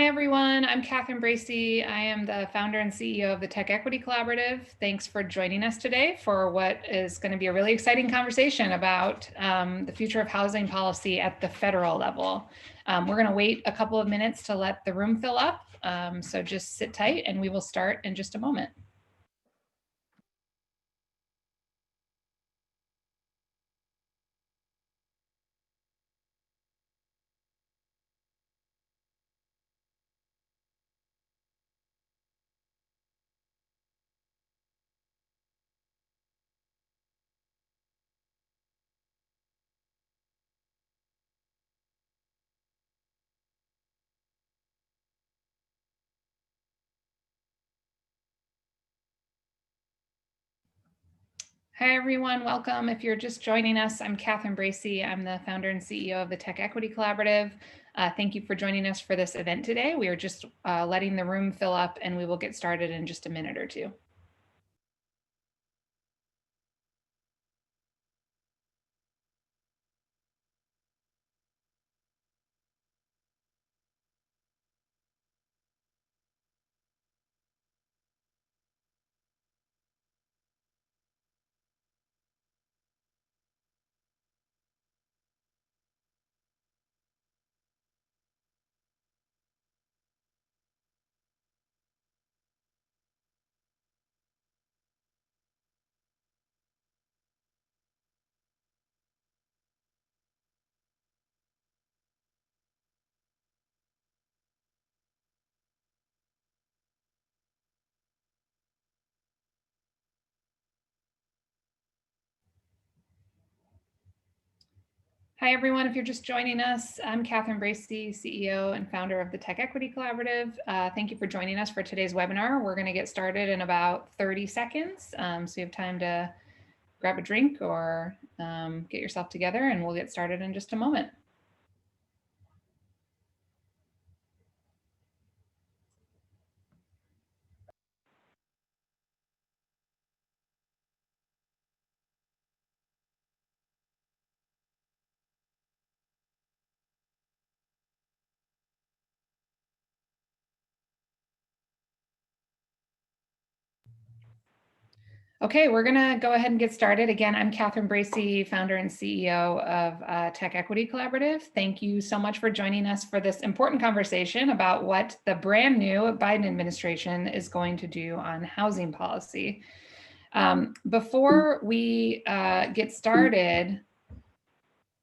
everyone, I'm Catherine Bracy. I am the founder and CEO of the TechEquity Collaborative. Thanks for joining us today for what is going to be a really exciting conversation about the future of housing policy at the federal level. We're going to wait a couple of minutes to let the room fill up, so just sit tight and we will start in just a moment. Hi, everyone. Welcome. If you're just joining us, I'm Catherine Bracy. I'm the founder and CEO of the TechEquity Collaborative. Thank you for joining us for this event today. We are just letting the room fill up and we will get started in just a minute or two. Hi, everyone. If you're just joining us, I'm Catherine Bracy, CEO and founder of the TechEquity Collaborative. Thank you for joining us for today's webinar. We're going to get started in about 30 seconds. So you have time to grab a drink or get yourself together, and we'll get started in just a moment. Okay, we're gonna go ahead and get started. Again, I'm Catherine Bracy, founder and CEO of TechEquity Collaborative. Thank you so much for joining us for this important conversation about what the brand new Biden administration is going to do on housing policy. Before we get started,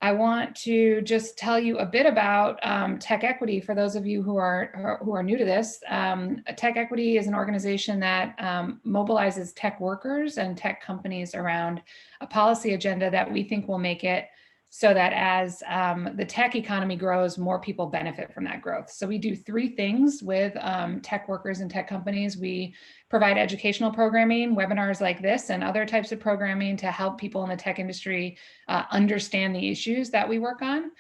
I want to just tell you a bit about TechEquity for those of you who are new to this. TechEquity is an organization that mobilizes tech workers and tech companies around a policy agenda that we think will make it so that as the tech economy grows, more people benefit from that growth. So we do three things with tech workers and tech companies. We provide educational programming, webinars like this, and other types of programming to help people in the tech industry understand the issues that we work on.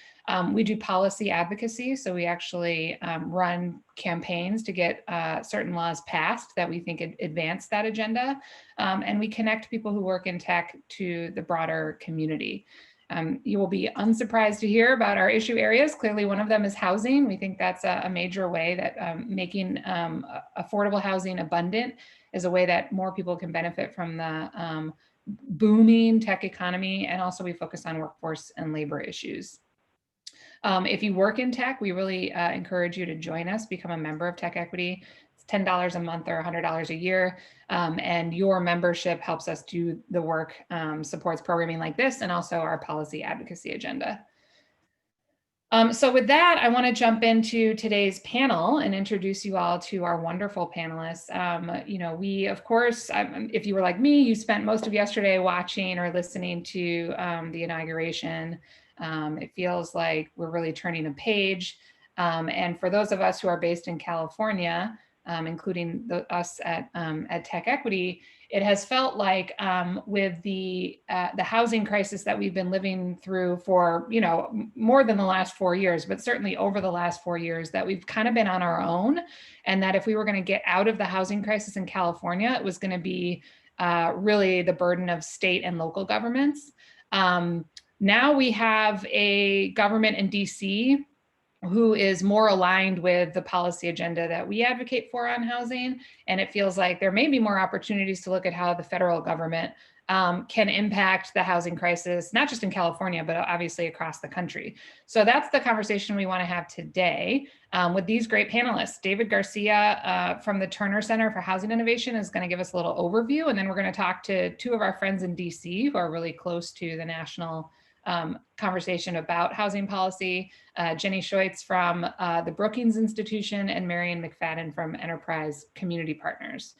We do policy advocacy, so we actually run campaigns to get certain laws passed that we think advance that agenda. And we connect people who work in tech to the broader community. You will be unsurprised to hear about our issue areas. Clearly, one of them is housing. We think that's a major way that making affordable housing abundant is a way that more people can benefit from the booming tech economy. And also we focus on workforce and labor issues. If you work in tech, we really encourage you to join us, become a member of TechEquity. It's $10 a month or $100 a year. And your membership helps us do the work, supports programming like this, and also our policy advocacy agenda. So with that, I want to jump into today's panel and introduce you all to our wonderful panelists. We, of course, if you were like me, you spent most of yesterday watching or listening to the inauguration. It feels like we're really turning a page. And for those of us who are based in California, including us at TechEquity, it has felt like with the housing crisis that we've been living through for more than the last 4 years, but certainly over the last 4 years, that we've kind of been on our own, and that if we were going to get out of the housing crisis in California, it was going to be really the burden of state and local governments. Now we have a government in DC who is more aligned with the policy agenda that we advocate for on housing. And it feels like there may be more opportunities to look at how the federal government can impact the housing crisis, not just in California, but obviously across the country. So that's the conversation we want to have today with these great panelists. David Garcia from the Terner Center for Housing Innovation is going to give us a little overview, and then we're going to talk to two of our friends in DC who are really close to the national conversation about housing policy, Jenny Schuetz from the Brookings Institution, and Marion McFadden from Enterprise Community Partners.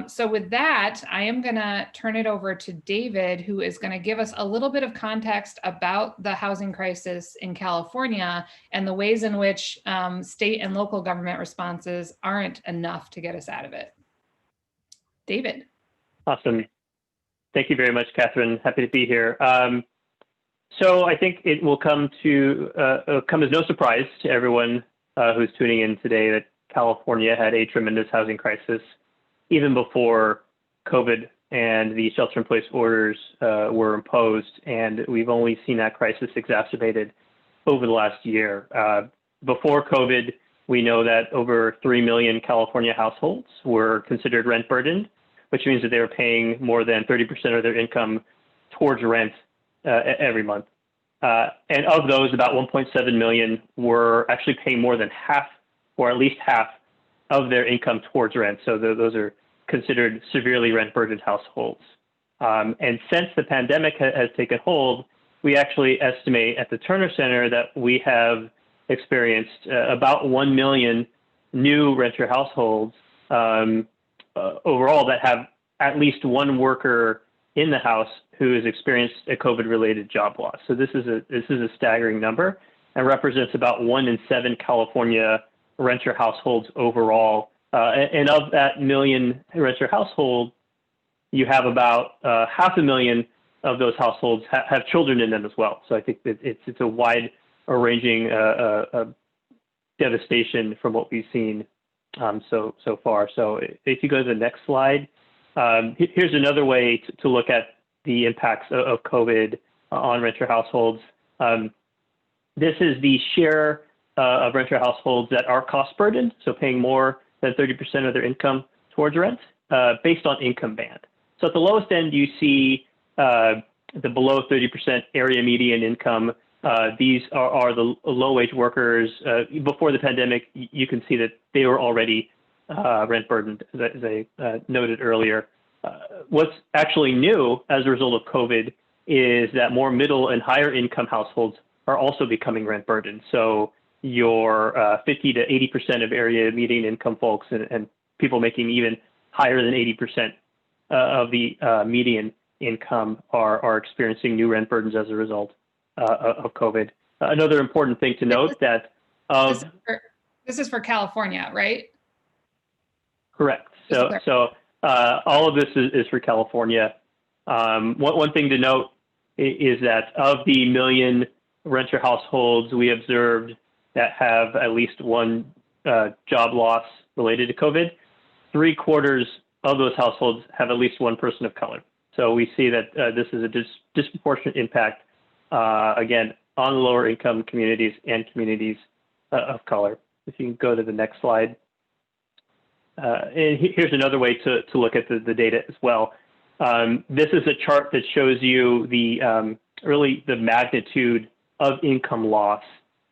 So with that, I am going to turn it over to David, who is going to give us a little bit of context about the housing crisis in California and the ways in which state and local government responses aren't enough to get us out of it. David. Awesome. Thank you very much, Catherine. Happy to be here. So I think it will come as no surprise to everyone who's tuning in today that California had a tremendous housing crisis even before COVID and the shelter-in-place orders were imposed, and we've only seen that crisis exacerbated over the last year. Before COVID, we know that over 3 million California households were considered rent burdened, which means that they were paying more than 30% of their income towards rent every month. And of those, about 1.7 million were actually paying more than half, or at least half, of their income towards rent. So those are considered severely rent-burdened households. And since the pandemic has taken hold, we actually estimate at the Terner Center that we have experienced about 1 million new renter households overall that have at least one worker in the house who has experienced a COVID-related job loss. So this is a staggering number and represents about 1 in 7 California renter households overall. And of that million renter household, you have about 500,000 of those households have children in them as well. So I think that it's a wide-ranging devastation from what we've seen so far. So if you go to the next slide, here's another way to look at the impacts of COVID on renter households. This is the share of renter households that are cost burdened, so paying more than 30% of their income towards rent, based on income band. So at the lowest end, you see the below 30% area median income. These are the low-wage workers. Before the pandemic, you can see that they were already rent burdened, as I noted earlier. What's actually new as a result of COVID is that more middle and higher income households are also becoming rent burdened. So your 50 to 80% of area median income folks and people making even higher than 80% of the median income are experiencing new rent burdens as a result of COVID. Another important thing to note that this is for California, right? Correct. So all of this is for California. One thing to note is that of the million renter households we observed that have at least one job loss related to COVID, 3/4 of those households have at least one person of color. So we see that this is a disproportionate impact, again, on lower income communities and communities of color. If you can go to the next slide. And here's another way to look at the data as well. This is a chart that shows you really the magnitude of income loss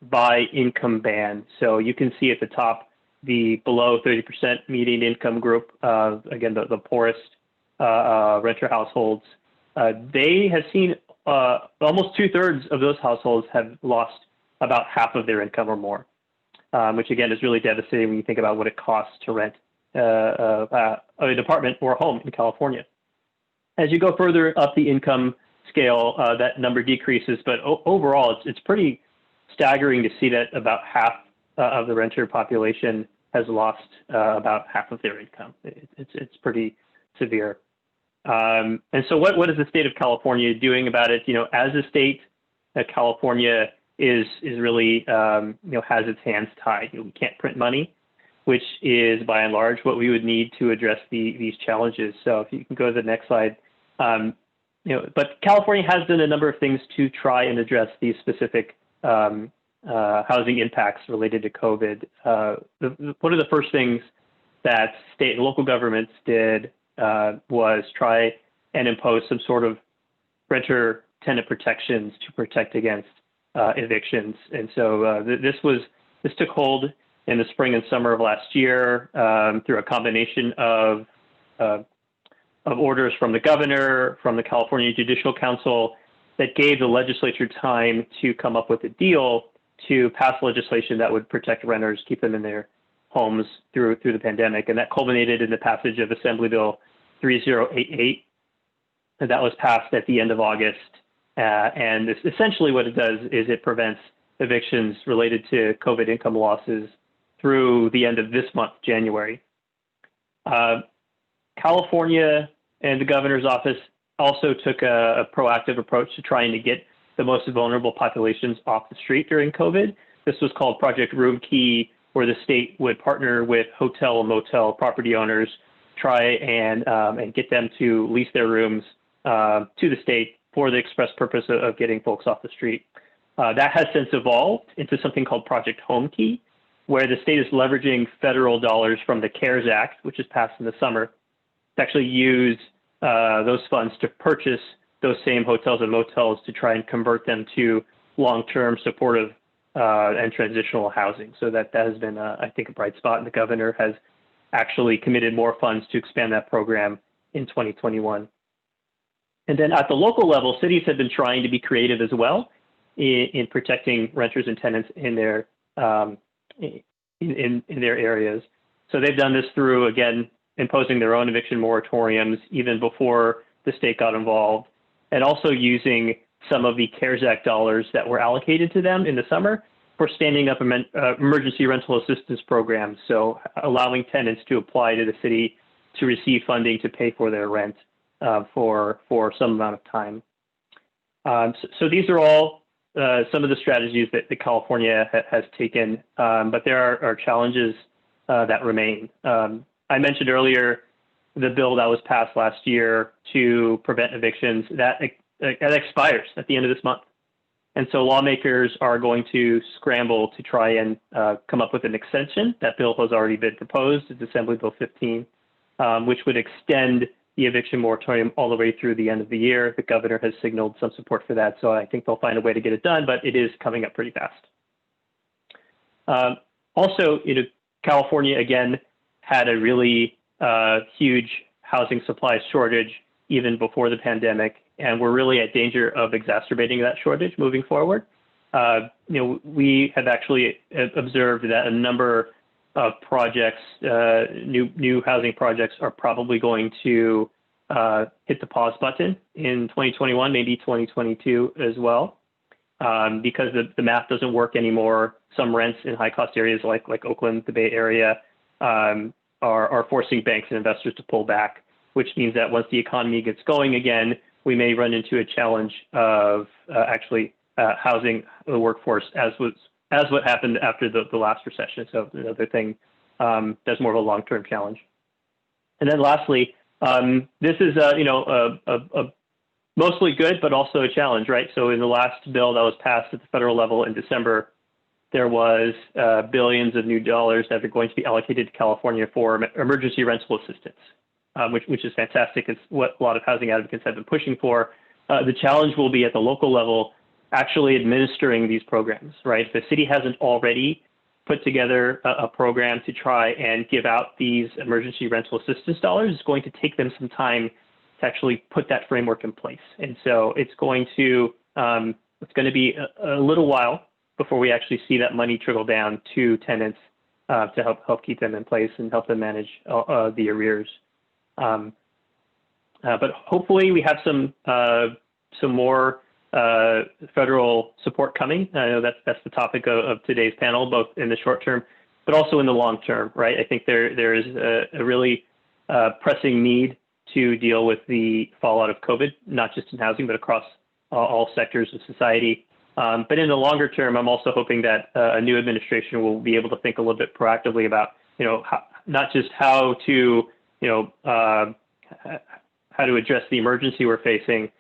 by income band. So you can see at the top the below 30% median income group, again, the poorest renter households. They have seen almost 2/3 of those households have lost about half of their income or more, which again is really devastating when you think about what it costs to rent an apartment or a home in California. As you go further up the income scale, that number decreases, but overall it's pretty staggering to see that about half of the renter population has lost about half of their income. It's pretty severe. And so what is the state of California doing about it? You know, as a state, California is really, has its hands tied. We can't print money, which is by and large what we would need to address these challenges. So if you can go to the next slide. But California has done a number of things to try and address these specific housing impacts related to COVID, one of the first things that state and local governments did was try and impose some sort of renter tenant protections to protect against evictions. And so this took hold in the spring and summer of last year through a combination of orders from the governor, from the California Judicial Council, that gave the legislature time to come up with a deal to pass legislation that would protect renters, keep them in their homes through the pandemic. And that culminated in the passage of Assembly Bill 3088. And that was passed at the end of August. And essentially what it does is it prevents evictions related to COVID income losses through the end of this month, January. California and the governor's office also took a proactive approach to trying to get the most vulnerable populations off the street during COVID. This was called Project Room Key, where the state would partner with hotel and motel property owners, try and get them to lease their rooms to the state for the express purpose of getting folks off the street. That has since evolved into something called Project Home Key, where the state is leveraging federal dollars from the CARES Act, which is passed in the summer, to actually use those funds to purchase those same hotels and motels to try and convert them to long-term supportive and transitional housing. So that has been, I think, a bright spot. And the governor has actually committed more funds to expand that program in 2021. And then at the local level, cities have been trying to be creative as well in protecting renters and tenants in their areas. So they've done this through, again, imposing their own eviction moratoriums even before the state got involved, and also using some of the CARES Act dollars that were allocated to them in the summer for standing up emergency rental assistance programs. So allowing tenants to apply to the city to receive funding to pay for their rent for some amount of time. So these are all some of the strategies that California has taken, but there are challenges that remain. I mentioned earlier the bill that was passed last year to prevent evictions, that expires at the end of this month. And so lawmakers are going to scramble to try and come up with an extension. That bill has already been proposed. It's Assembly Bill 15, which would extend the eviction moratorium all the way through the end of the year. The governor has signaled some support for that, so I think they'll find a way to get it done, but it is coming up pretty fast. Also, California, again, had a really huge housing supply shortage even before the pandemic, and we're really at danger of exacerbating that shortage moving forward. We have actually observed that a number of projects, new housing projects, are probably going to hit the pause button in 2021, maybe 2022 as well, because the math doesn't work anymore. Some rents in high-cost areas like Oakland, the Bay Area, are forcing banks and investors to pull back, which means that once the economy gets going again, we may run into a challenge of actually housing the workforce, as what happened after the last recession. So another thing that's more of a long-term challenge. And then lastly, this is a mostly good, but also a challenge, right? So in the last bill that was passed at the federal level in December, there was billions of new dollars that are going to be allocated to California for emergency rental assistance, which is fantastic. It's what a lot of housing advocates have been pushing for. The challenge will be at the local level, actually administering these programs, right? If the city hasn't already put together a program to try and give out these emergency rental assistance dollars, it's going to take them some time to actually put that framework in place. And so it's going to be a little while before we actually see that money trickle down to tenants to help keep them in place and help them manage the arrears. But hopefully we have some more federal support coming. I know that's the topic of today's panel, both in the short term, but also in the long term, right? I think there is a really pressing need to deal with the fallout of COVID, not just in housing, but across all sectors of society. But in the longer term, I'm also hoping that a new administration will be able to think a little bit proactively about, not just how to address the emergency we're facing,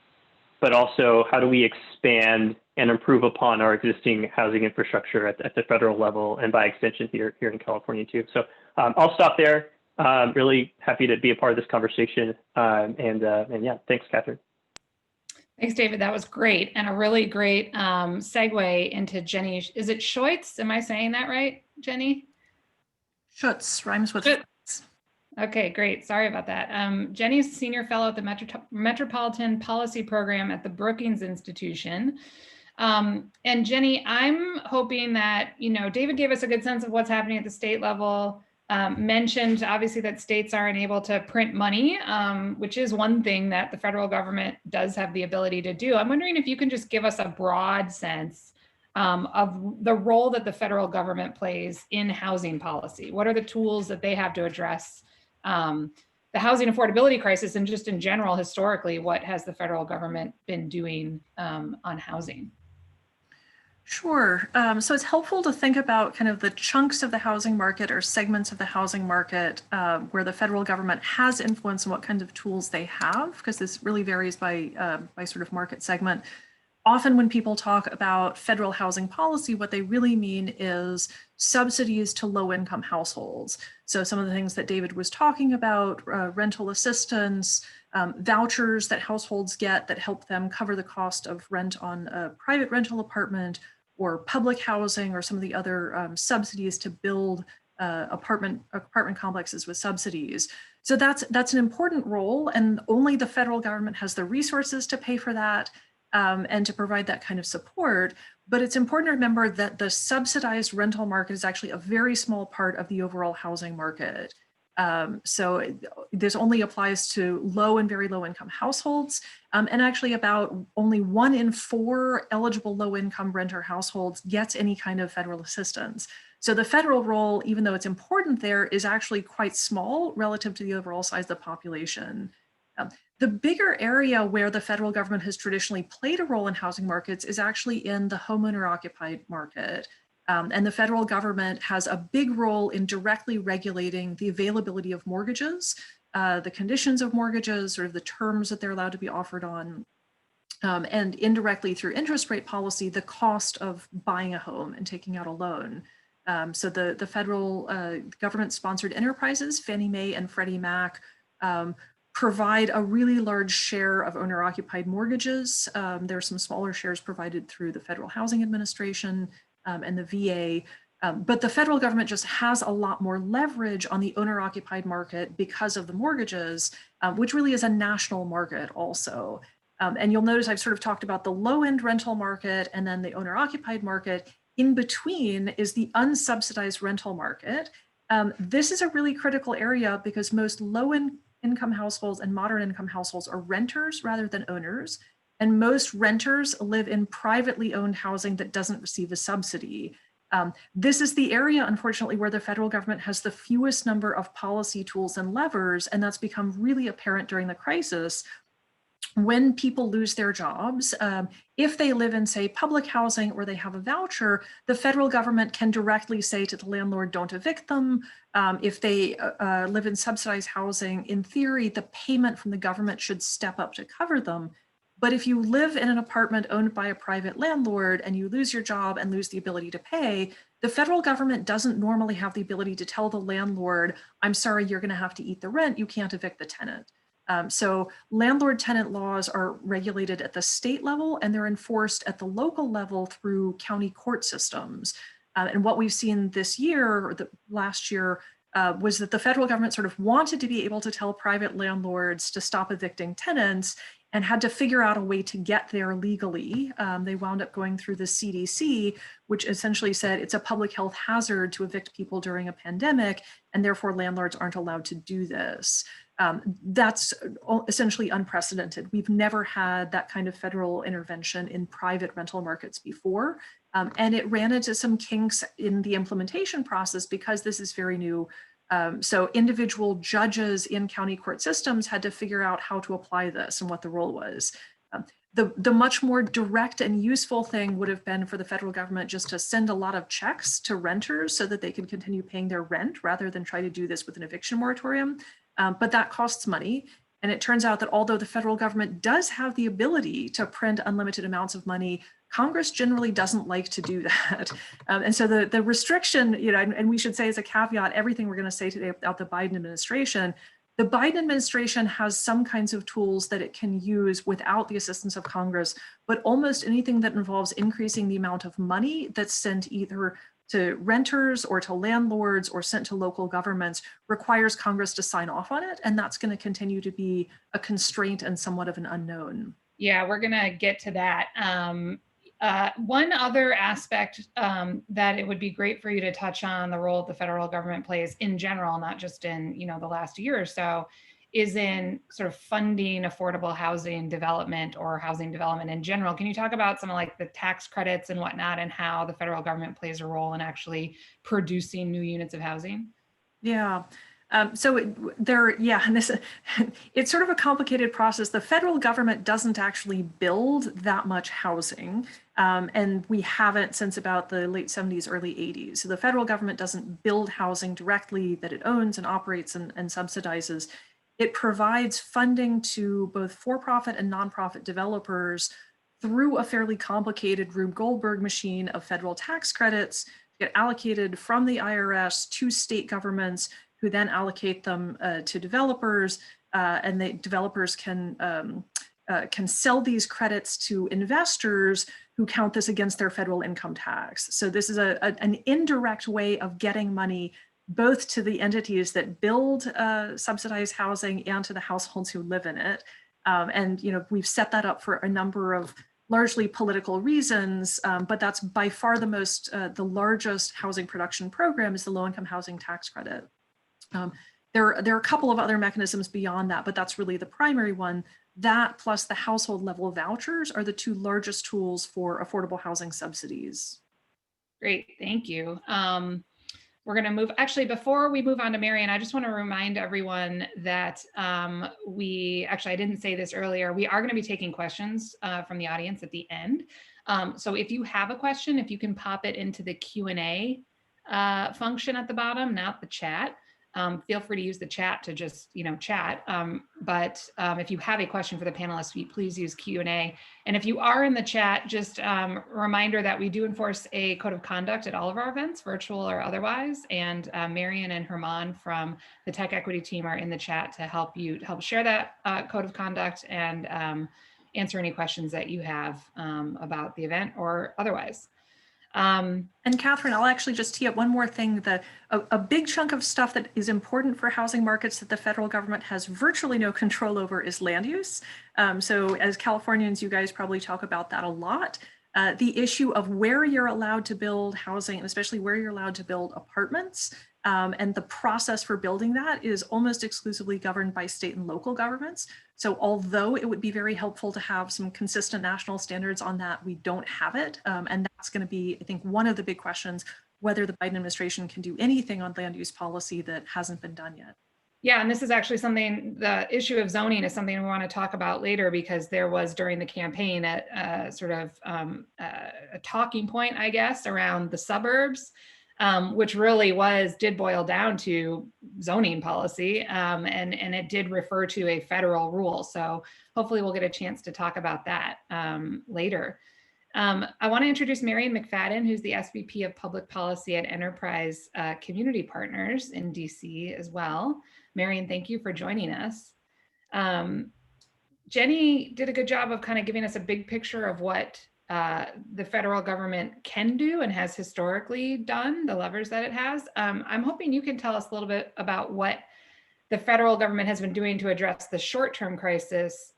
but also how do we expand and improve upon our existing housing infrastructure at the federal level, and by extension here in California too. So I'll stop there. Really happy to be a part of this conversation. And yeah, thanks, Catherine. Thanks, David. That was great, and a really great segue into Jenny. Is it Schuetz? Am I saying that right, Jenny? Schuetz, rhymes with Schuetz. Okay, great. Sorry about that. Jenny's Senior Fellow at the Metropolitan Policy Program at the Brookings Institution. And Jenny, I'm hoping that, David gave us a good sense of what's happening at the state level, mentioned obviously that states aren't able to print money, which is one thing that the federal government does have the ability to do. I'm wondering if you can just give us a broad sense of the role that the federal government plays in housing policy. What are the tools that they have to address the housing affordability crisis, and just in general, historically, what has the federal government been doing on housing? Sure. So it's helpful to think about kind of the chunks of the housing market or segments of the housing market where the federal government has influence and what kinds of tools they have, because this really varies by sort of market segment. Often when people talk about federal housing policy, what they really mean is subsidies to low-income households. So some of the things that David was talking about, rental assistance, vouchers that households get that help them cover the cost of rent on a private rental apartment, or public housing, or some of the other subsidies to build apartment complexes with subsidies. So that's an important role, and only the federal government has the resources to pay for that and to provide that kind of support. But it's important to remember that the subsidized rental market is actually a very small part of the overall housing market. So this only applies to low and very low income households, and actually about only 1 in 4 eligible low income renter households gets any kind of federal assistance. So the federal role, even though it's important there, is actually quite small relative to the overall size of the population. The bigger area where the federal government has traditionally played a role in housing markets is actually in the homeowner occupied market. And the federal government has a big role in directly regulating the availability of mortgages, the conditions of mortgages, sort of the terms that they're allowed to be offered on, and indirectly through interest rate policy, the cost of buying a home and taking out a loan. So the federal government-sponsored enterprises, Fannie Mae and Freddie Mac, provide a really large share of owner-occupied mortgages. There are some smaller shares provided through the Federal Housing Administration and the VA, but the federal government just has a lot more leverage on the owner-occupied market because of the mortgages, which really is a national market also. And you'll notice I've sort of talked about the low-end rental market and then the owner-occupied market. In between is the unsubsidized rental market. This is a really critical area because most low-income households and moderate income households are renters rather than owners. And most renters live in privately owned housing that doesn't receive a subsidy. This is the area, unfortunately, where the federal government has the fewest number of policy tools and levers, and that's become really apparent during the crisis. When people lose their jobs, if they live in, say, public housing or they have a voucher, the federal government can directly say to the landlord, don't evict them. If they live in subsidized housing, in theory, the payment from the government should step up to cover them. But if you live in an apartment owned by a private landlord and you lose your job and lose the ability to pay, the federal government doesn't normally have the ability to tell the landlord, I'm sorry, you're going to have to eat the rent, you can't evict the tenant. So landlord-tenant laws are regulated at the state level and they're enforced at the local level through county court systems. And what we've seen this year, or last year, was that the federal government sort of wanted to be able to tell private landlords to stop evicting tenants and had to figure out a way to get there legally. They wound up going through the CDC, which essentially said it's a public health hazard to evict people during a pandemic, and therefore landlords aren't allowed to do this. That's essentially unprecedented. We've never had that kind of federal intervention in private rental markets before. And it ran into some kinks in the implementation process because this is very new. So individual judges in county court systems had to figure out how to apply this and what the role was. The much more direct and useful thing would have been for the federal government just to send a lot of checks to renters so that they could continue paying their rent rather than try to do this with an eviction moratorium. But that costs money. And it turns out that although the federal government does have the ability to print unlimited amounts of money, Congress generally doesn't like to do that. And so the restriction, and we should say as a caveat, everything we're going to say today about the Biden administration, the Biden administration has some kinds of tools that it can use without the assistance of Congress, but almost anything that involves increasing the amount of money that's sent either to renters or to landlords or sent to local governments requires Congress to sign off on it. And that's going to continue to be a constraint and somewhat of an unknown. Yeah, we're going to get to that. One other aspect that it would be great for you to touch on, the role the federal government plays in general, not just in the last year or so, is in sort of funding affordable housing development or housing development in general. Can you talk about some of like the tax credits and whatnot and how the federal government plays a role in actually producing new units of housing? Yeah. And this, it's sort of a complicated process. The federal government doesn't actually build that much housing, and we haven't since about the late 70s, early 80s. So the federal government doesn't build housing directly that it owns and operates and subsidizes. It provides funding to both for-profit and nonprofit developers through a fairly complicated Rube Goldberg machine of federal tax credits get allocated from the IRS to state governments, who then allocate them to developers, and the developers can sell these credits to investors who count this against their federal income tax. So this is an indirect way of getting money both to the entities that build subsidized housing and to the households who live in it. And we've set that up for a number of largely political reasons, but that's by far the largest housing production program is the low-income housing tax credit. There are a couple of other mechanisms beyond that, but that's really the primary one. That plus the household level vouchers are the two largest tools for affordable housing subsidies. Great, thank you. We're going to move, actually, before we move on to Marion, I just want to remind everyone that I didn't say this earlier, we are going to be taking questions from the audience at the end. So if you have a question, if you can pop it into the Q&A function at the bottom, not the chat. Feel free to use the chat to just, chat. But if you have a question for the panelists, please use Q&A. And if you are in the chat, just a reminder that we do enforce a code of conduct at all of our events, virtual or otherwise. And Marion and Herman from the TechEquity team are in the chat to help share that code of conduct and answer any questions that you have about the event or otherwise. And Catherine, I'll actually just tee up one more thing. A big chunk of stuff that is important for housing markets that the federal government has virtually no control over is land use. So as Californians, you guys probably talk about that a lot. The issue of where you're allowed to build housing, and especially where you're allowed to build apartments, and the process for building that is almost exclusively governed by state and local governments. So although it would be very helpful to have some consistent national standards on that, we don't have it. And that's going to be, I think, one of the big questions, whether the Biden administration can do anything on land use policy that hasn't been done yet. Yeah, and this is actually something, the issue of zoning is something we want to talk about later, because there was during the campaign a talking point, I guess, around the suburbs, which really did boil down to zoning policy, and it did refer to a federal rule. So hopefully we'll get a chance to talk about that later. I want to introduce Marion McFadden, who's the SVP of Public Policy at Enterprise Community Partners in DC as well. Marion, thank you for joining us. Jenny did a good job of kind of giving us a big picture of what the federal government can do and has historically done, the levers that it has. I'm hoping you can tell us a little bit about what the federal government has been doing to address the short-term crisis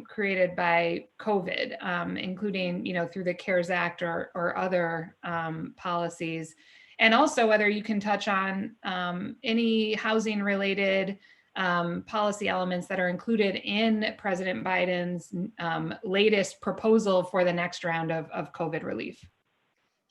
created by COVID, including, through the CARES Act or other policies. And also whether you can touch on any housing-related policy elements that are included in President Biden's latest proposal for the next round of COVID relief.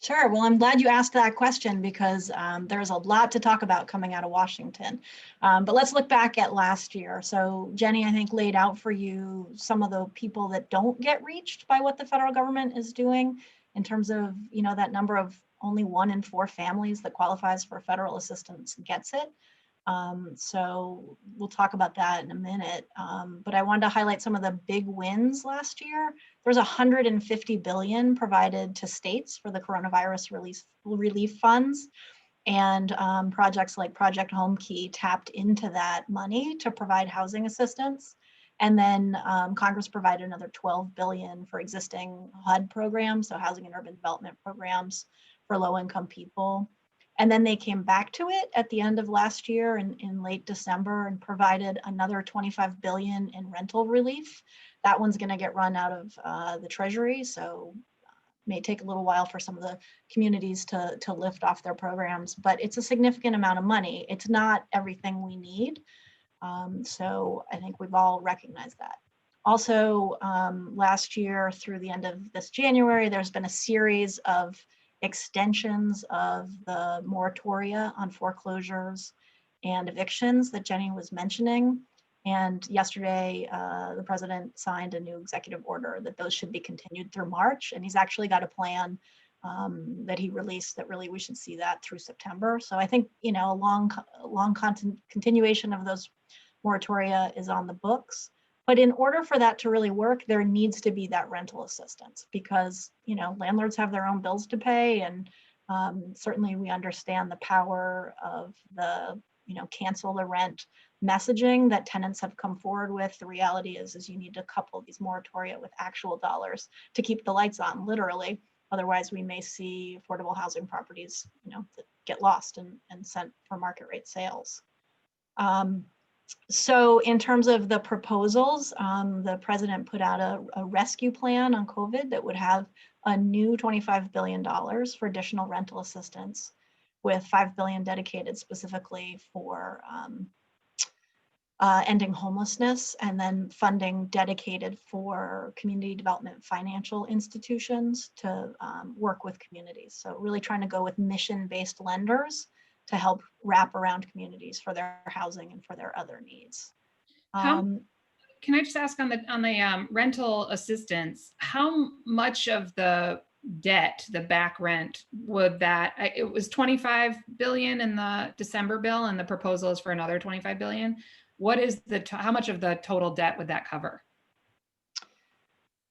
Sure. Well, I'm glad you asked that question, because there's a lot to talk about coming out of Washington. But let's look back at last year. So Jenny, I think, laid out for you some of the people that don't get reached by what the federal government is doing in terms of, that number of only 1 in 4 families that qualifies for federal assistance gets it. So we'll talk about that in a minute. But I wanted to highlight some of the big wins last year. There was $150 billion provided to states for the coronavirus relief funds. And projects like Project HomeKey tapped into that money to provide housing assistance. And then Congress provided another $12 billion for existing HUD programs, so housing and urban development programs for low-income people. And then they came back to it at the end of last year in late December and provided another $25 billion in rental relief. That one's going to get run out of the Treasury, so may take a little while for some of the communities to lift off their programs, but it's a significant amount of money. It's not everything we need. So I think we've all recognized that. Also, last year through the end of this January, there's been a series of extensions of the moratoria on foreclosures and evictions that Jenny was mentioning. And yesterday, the president signed a new executive order that those should be continued through March. And he's actually got a plan that he released that really we should see that through September. So I think, you know, a long continuation of those moratoria is on the books. But in order for that to really work, there needs to be that rental assistance because, you know, landlords have their own bills to pay. And certainly we understand the power of the, you know, cancel the rent messaging that tenants have come forward with. The reality is you need to couple these moratoria with actual dollars to keep the lights on, literally. Otherwise, we may see affordable housing properties, you know, that get lost and sent for market rate sales. So in terms of the proposals, the president put out a rescue plan on COVID that would have a new $25 billion for additional rental assistance, with $5 billion dedicated specifically for ending homelessness, and then funding dedicated for community development financial institutions to work with communities. So really trying to go with mission-based lenders to help wrap around communities for their housing and for their other needs. Can I just ask on the rental assistance, how much of the debt, the back rent, would that, it was 25 billion in the December bill and the proposal is for another 25 billion. What is how much of the total debt would that cover?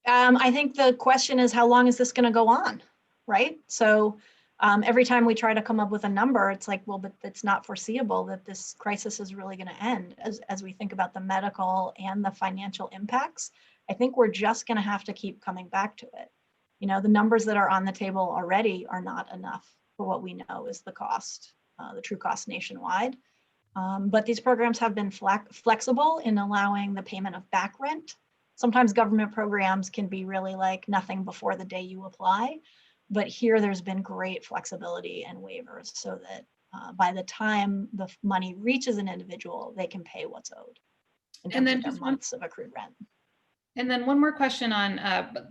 I think the question is, how long is this going to go on, right? So every time we try to come up with a number, it's like, well, but it's not foreseeable that this crisis is really going to end. As we think about the medical and the financial impacts, I think we're just going to have to keep coming back to it. You know, the numbers that are on the table already are not enough for what we know is the cost, the true cost nationwide. But these programs have been flexible in allowing the payment of back rent. Sometimes government programs can be really like nothing before the day you apply. But here there's been great flexibility and waivers so that by the time the money reaches an individual, they can pay what's owed in terms of their months of accrued rent. And then one more question on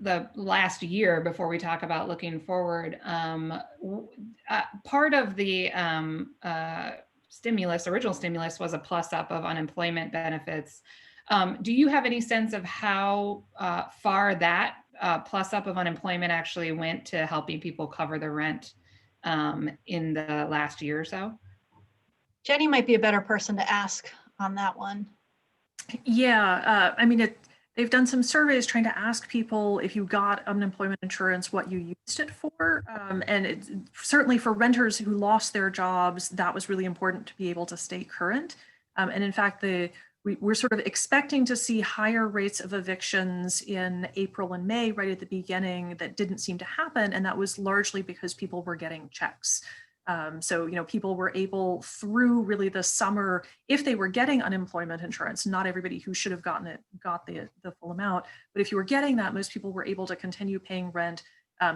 the last year before we talk about looking forward. Part of the original stimulus was a plus up of unemployment benefits. Do you have any sense of how far that plus up of unemployment actually went to helping people cover the rent in the last year or so? Jenny might be a better person to ask on that one. Yeah, I mean, they've done some surveys trying to ask people if you got unemployment insurance, what you used it for. And certainly for renters who lost their jobs, that was really important to be able to stay current. And in fact, we're sort of expecting to see higher rates of evictions in April and May right at the beginning that didn't seem to happen. And that was largely because people were getting checks. So, you know, people were able through really the summer, if they were getting unemployment insurance, not everybody who should have gotten it got the full amount. But if you were getting that, most people were able to continue paying rent.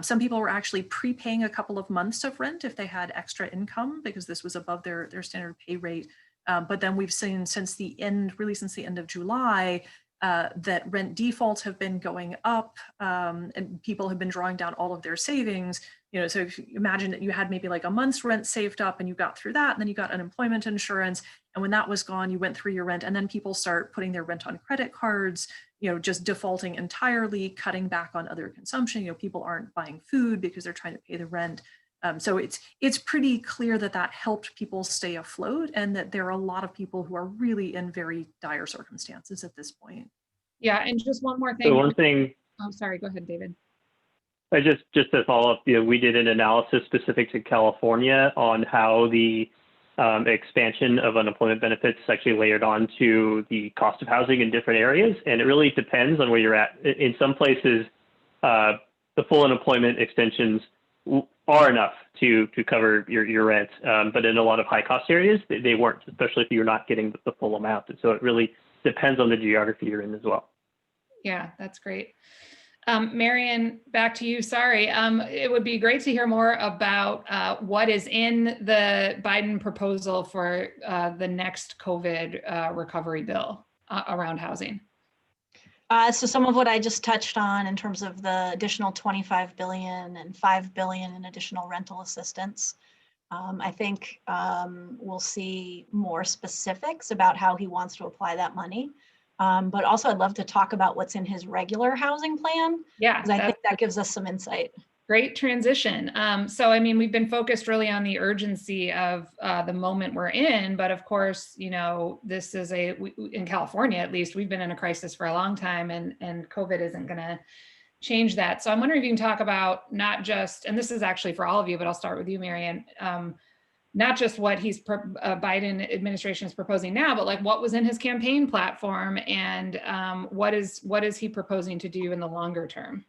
Some people were actually prepaying a couple of months of rent if they had extra income because this was above their standard pay rate. But then we've seen since the end of July, that rent defaults have been going up and people have been drawing down all of their savings. You know, so if you imagine that you had maybe like a month's rent saved up and you got through that, and then you got unemployment insurance. And when that was gone, you went through your rent, and then people start putting their rent on credit cards, you know, just defaulting entirely, cutting back on other consumption. You know, people aren't buying food because they're trying to pay the rent. So it's pretty clear that that helped people stay afloat, and that there are a lot of people who are really in very dire circumstances at this point. Yeah, and just one more thing. So one thing. Oh, sorry. Go ahead, David. I just to follow up, we did an analysis specific to California on how the expansion of unemployment benefits actually layered onto the cost of housing in different areas, and it really depends on where you're at. In some places, the full unemployment extensions are enough to cover your rent, but in a lot of high cost areas, they weren't, especially if you're not getting the full amount. And so it really depends on the geography you're in as well. Yeah, that's great. Marion, back to you. Sorry. It would be great to hear more about what is in the Biden proposal for the next COVID recovery bill around housing. So some of what I just touched on in terms of the additional 25 billion and 5 billion in additional rental assistance. I think we'll see more specifics about how he wants to apply that money. But also I'd love to talk about what's in his regular housing plan. Yeah, because I think that gives us some insight. Great transition. So, I mean, we've been focused really on the urgency of the moment we're in, but of course, this is in California, at least, we've been in a crisis for a long time, and COVID isn't going to change that. So I'm wondering if you can talk about not just, and this is actually for all of you, but I'll start with you, Marion, not just what Biden administration is proposing now, but like what was in his campaign platform, and what is he proposing to do in the longer term?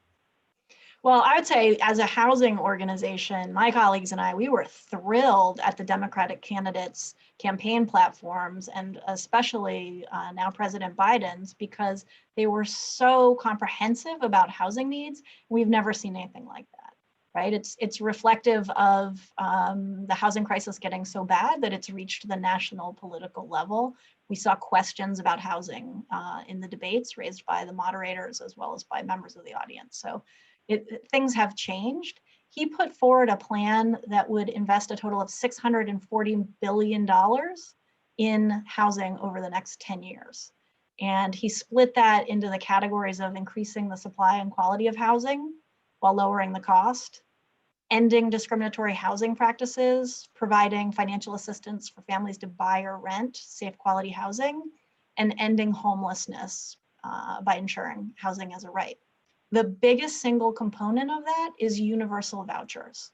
Well, I would say as a housing organization, my colleagues and I, we were thrilled at the Democratic candidates' campaign platforms, and especially now President Biden's, because they were so comprehensive about housing needs. We've never seen anything like that, right? It's reflective of the housing crisis getting so bad that it's reached the national political level. We saw questions about housing in the debates raised by the moderators as well as by members of the audience. So things have changed. He put forward a plan that would invest a total of $640 billion in housing over the next 10 years. And he split that into the categories of increasing the supply and quality of housing while lowering the cost, ending discriminatory housing practices, providing financial assistance for families to buy or rent safe quality housing, and ending homelessness by ensuring housing as a right. The biggest single component of that is universal vouchers.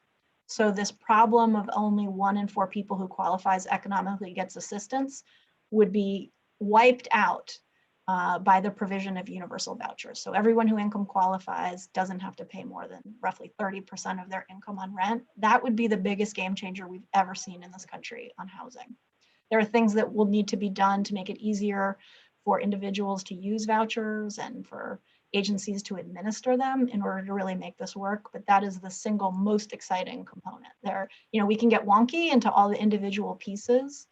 So this problem of only 1 in 4 people who qualifies economically gets assistance would be wiped out by the provision of universal vouchers. So everyone who income qualifies doesn't have to pay more than roughly 30% of their income on rent. That would be the biggest game changer we've ever seen in this country on housing. There are things that will need to be done to make it easier for individuals to use vouchers and for agencies to administer them in order to really make this work, but that is the single most exciting component. We can get wonky into all the individual pieces.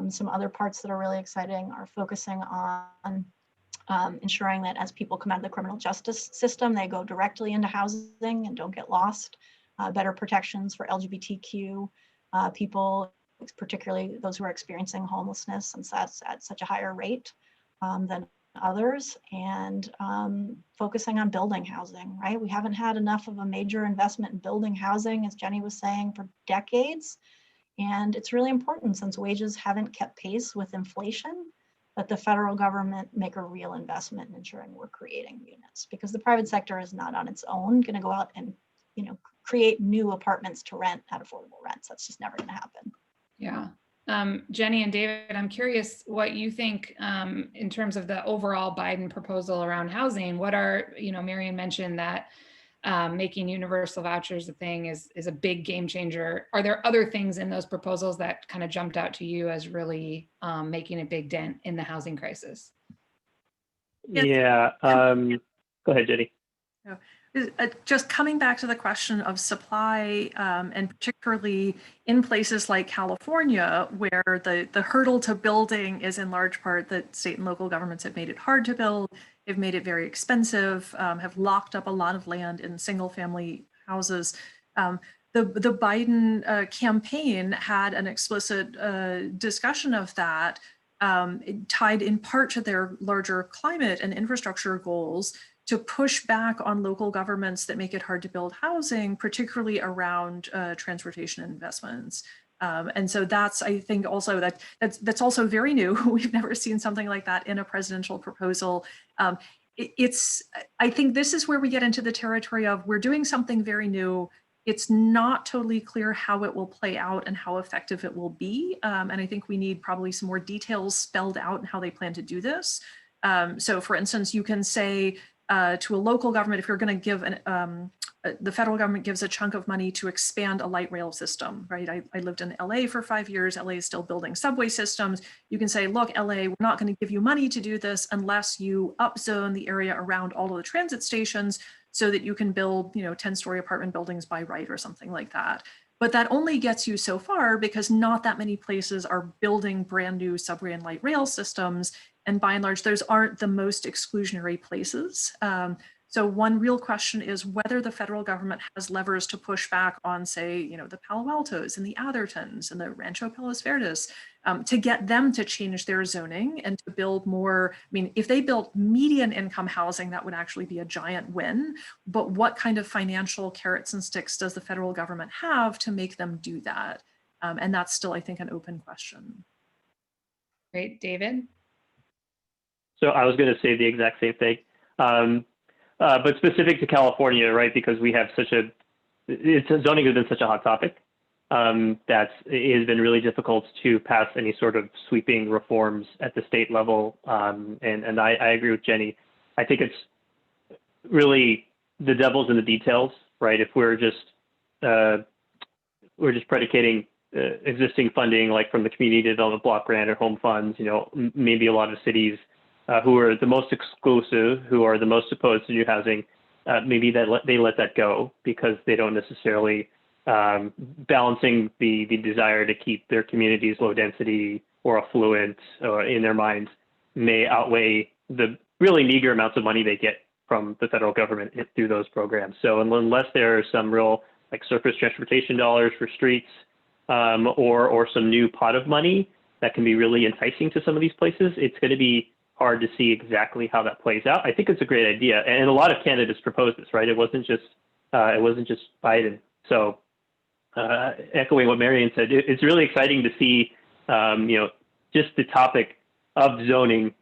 Some other parts that are really exciting are focusing on ensuring that as people come out of the criminal justice system, they go directly into housing and don't get lost. Better protections for LGBTQ people, particularly those who are experiencing homelessness, since that's at such a higher rate than others, and focusing on building housing, right? We haven't had enough of a major investment in building housing, as Jenny was saying, for decades. And it's really important, since wages haven't kept pace with inflation, that the federal government make a real investment in ensuring we're creating units, because the private sector is not on its own going to go out and create new apartments to rent at affordable rents. That's just never going to happen. Yeah. Jenny and David, I'm curious what you think in terms of the overall Biden proposal around housing. What are, Marion mentioned that making universal vouchers a thing is a big game changer. Are there other things in those proposals that kind of jumped out to you as really making a big dent in the housing crisis? Yeah. Go ahead, Jenny. Just coming back to the question of supply, and particularly in places like California, where the hurdle to building is in large part that state and local governments have made it hard to build, have made it very expensive, have locked up a lot of land in single family houses. The Biden campaign had an explicit discussion of that, tied in part to their larger climate and infrastructure goals, to push back on local governments that make it hard to build housing, particularly around transportation investments. And so that's, I think, also that's also very new. We've never seen something like that in a presidential proposal. I think this is where we get into the territory of we're doing something very new. It's not totally clear how it will play out and how effective it will be. And I think we need probably some more details spelled out in how they plan to do this. So for instance, you can say to a local government, if you're going to give the federal government gives a chunk of money to expand a light rail system, right? I lived in LA for 5 years. LA is still building subway systems. You can say, look, LA, we're not going to give you money to do this unless you upzone the area around all of the transit stations so that you can build, 10-story apartment buildings by right or something like that. But that only gets you so far because not that many places are building brand new subway and light rail systems. And by and large, those aren't the most exclusionary places. So one real question is whether the federal government has levers to push back on, say, the Palo Altos and the Athertons and the Rancho Palos Verdes to get them to change their zoning and to build more. I mean, if they built median income housing, that would actually be a giant win. But what kind of financial carrots and sticks does the federal government have to make them do that? And that's still, I think, an open question. Great, David? So I was going to say the exact same thing. But specific to California, right? Because we have zoning has been such a hot topic that it has been really difficult to pass any sort of sweeping reforms at the state level. And I agree with Jenny. I think it's really the devil's in the details, right? If we're just predicating existing funding, like from the Community Development Block Grant or home funds, maybe a lot of cities who are the most exclusive, who are the most opposed to new housing, maybe they let that go because they don't necessarily balancing the desire to keep their communities low density or affluent in their minds may outweigh the really meager amounts of money they get from the federal government through those programs. So unless there are some real surface transportation dollars for streets or some new pot of money that can be really enticing to some of these places, it's going to be hard to see exactly how that plays out. I think it's a great idea, and a lot of candidates proposed this, right? It wasn't just Biden. So, echoing what Marion said, it's really exciting to see, just the topic of zoning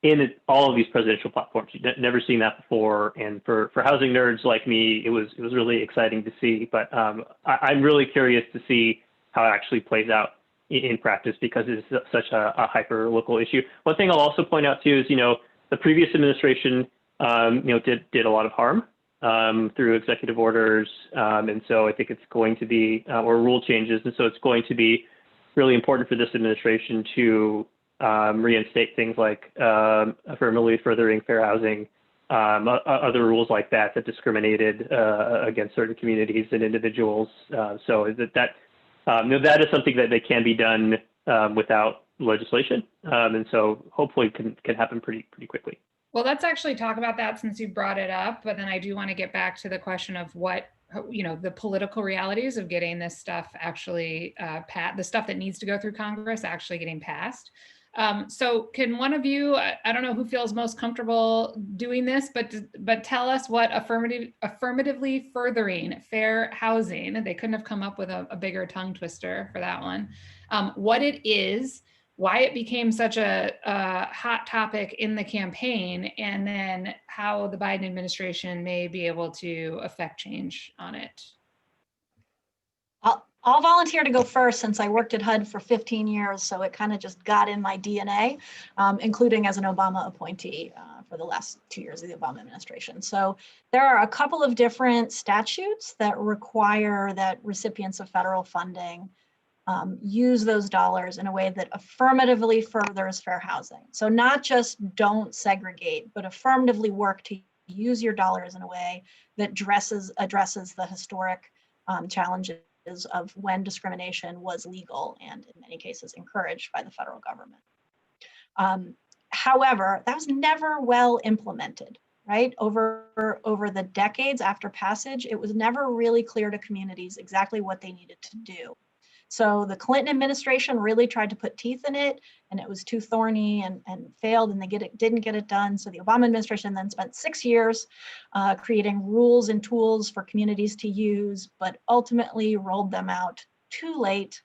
in all of these presidential platforms. You've never seen that before, and for housing nerds like me, it was really exciting to see. But I'm really curious to see how it actually plays out in practice because it's such a hyper local issue. One thing I'll also point out too is, the previous administration, did a lot of harm through executive orders. And so I think it's going to be, or rule changes. And so it's going to be really important for this administration to reinstate things like affirmatively furthering fair housing, other rules like that discriminated against certain communities and individuals. So that is something that can be done without legislation, and so hopefully can happen pretty quickly. Well, let's actually talk about that since you brought it up. But then I do want to get back to the question of what the political realities of getting this stuff actually the stuff that needs to go through Congress actually getting passed. So can one of you, I don't know who feels most comfortable doing this, but tell us what affirmatively furthering fair housing, they couldn't have come up with a bigger tongue twister for that one, what it is, why it became such a hot topic in the campaign, and then how the Biden administration may be able to affect change on it. I'll volunteer to go first since I worked at HUD for 15 years, so it kind of just got in my DNA, including as an Obama appointee for the last 2 years of the Obama administration. So there are a couple of different statutes that require that recipients of federal funding use those dollars in a way that affirmatively furthers fair housing. So not just don't segregate, but affirmatively work to use your dollars in a way that addresses the historic challenges of when discrimination was legal and in many cases encouraged by the federal government. However, that was never well implemented, right? Over the decades after passage, it was never really clear to communities exactly what they needed to do. So the Clinton administration really tried to put teeth in it, and it was too thorny and failed, and they didn't get it done. So the Obama administration then spent 6 years creating rules and tools for communities to use, but ultimately rolled them out too late.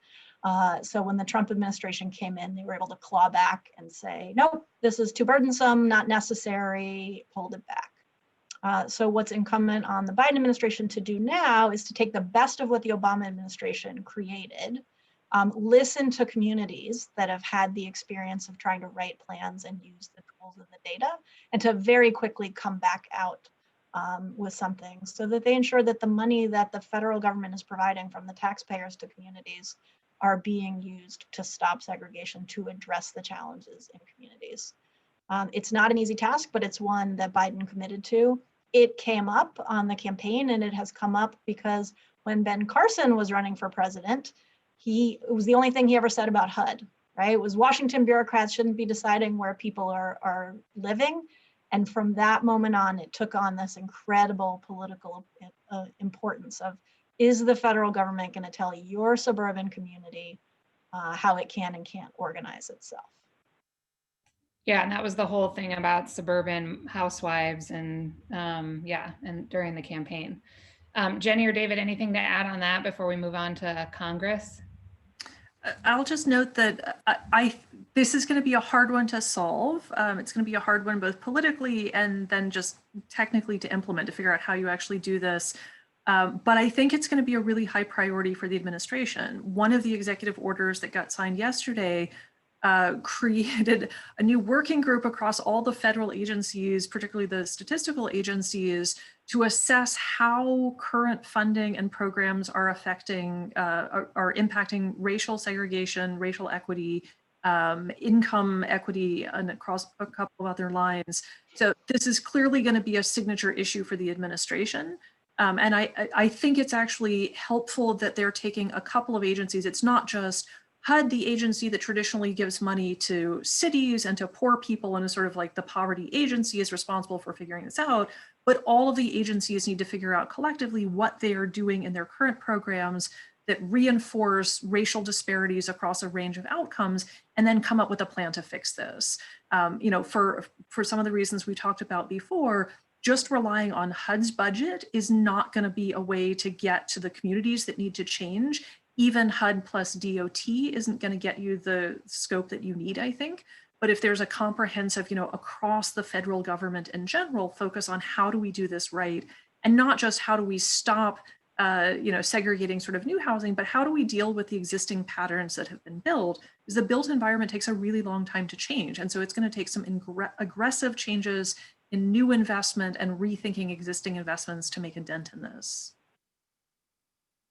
So when the Trump administration came in, they were able to claw back and say, nope, this is too burdensome, not necessary, pulled it back. So what's incumbent on the Biden administration to do now is to take the best of what the Obama administration created, listen to communities that have had the experience of trying to write plans and use the tools and the data, and to very quickly come back out with something so that they ensure that the money that the federal government is providing from the taxpayers to communities are being used to stop segregation, to address the challenges in communities. It's not an easy task, but it's one that Biden committed to. It came up on the campaign, and it has come up because when Ben Carson was running for president, it was the only thing he ever said about HUD, right? It was Washington bureaucrats shouldn't be deciding where people are living. And from that moment on, it took on this incredible political importance of, is the federal government going to tell your suburban community how it can and can't organize itself? Yeah, and that was the whole thing about suburban housewives and and during the campaign. Jenny or David, anything to add on that before we move on to Congress? I'll just note that this is going to be a hard one to solve. It's going to be a hard one both politically and then just technically to implement, to figure out how you actually do this. But I think it's going to be a really high priority for the administration. One of the executive orders that got signed yesterday created a new working group across all the federal agencies, particularly the statistical agencies, to assess how current funding and programs are affecting, are impacting racial segregation, racial equity, income equity, and across a couple of other lines. So this is clearly going to be a signature issue for the administration. And I think it's actually helpful that they're taking a couple of agencies. It's not just HUD, the agency that traditionally gives money to cities and to poor people and is sort of like the poverty agency is responsible for figuring this out, but all of the agencies need to figure out collectively what they are doing in their current programs that reinforce racial disparities across a range of outcomes, and then come up with a plan to fix this. For some of the reasons we talked about before, just relying on HUD's budget is not going to be a way to get to the communities that need to change. Even HUD plus DOT isn't going to get you the scope that you need, I think. But if there's a comprehensive, across the federal government in general, focus on how do we do this right, and not just how do we stop, segregating sort of new housing, but how do we deal with the existing patterns that have been built? Because the built environment takes a really long time to change. And so it's going to take some aggressive changes in new investment and rethinking existing investments to make a dent in this.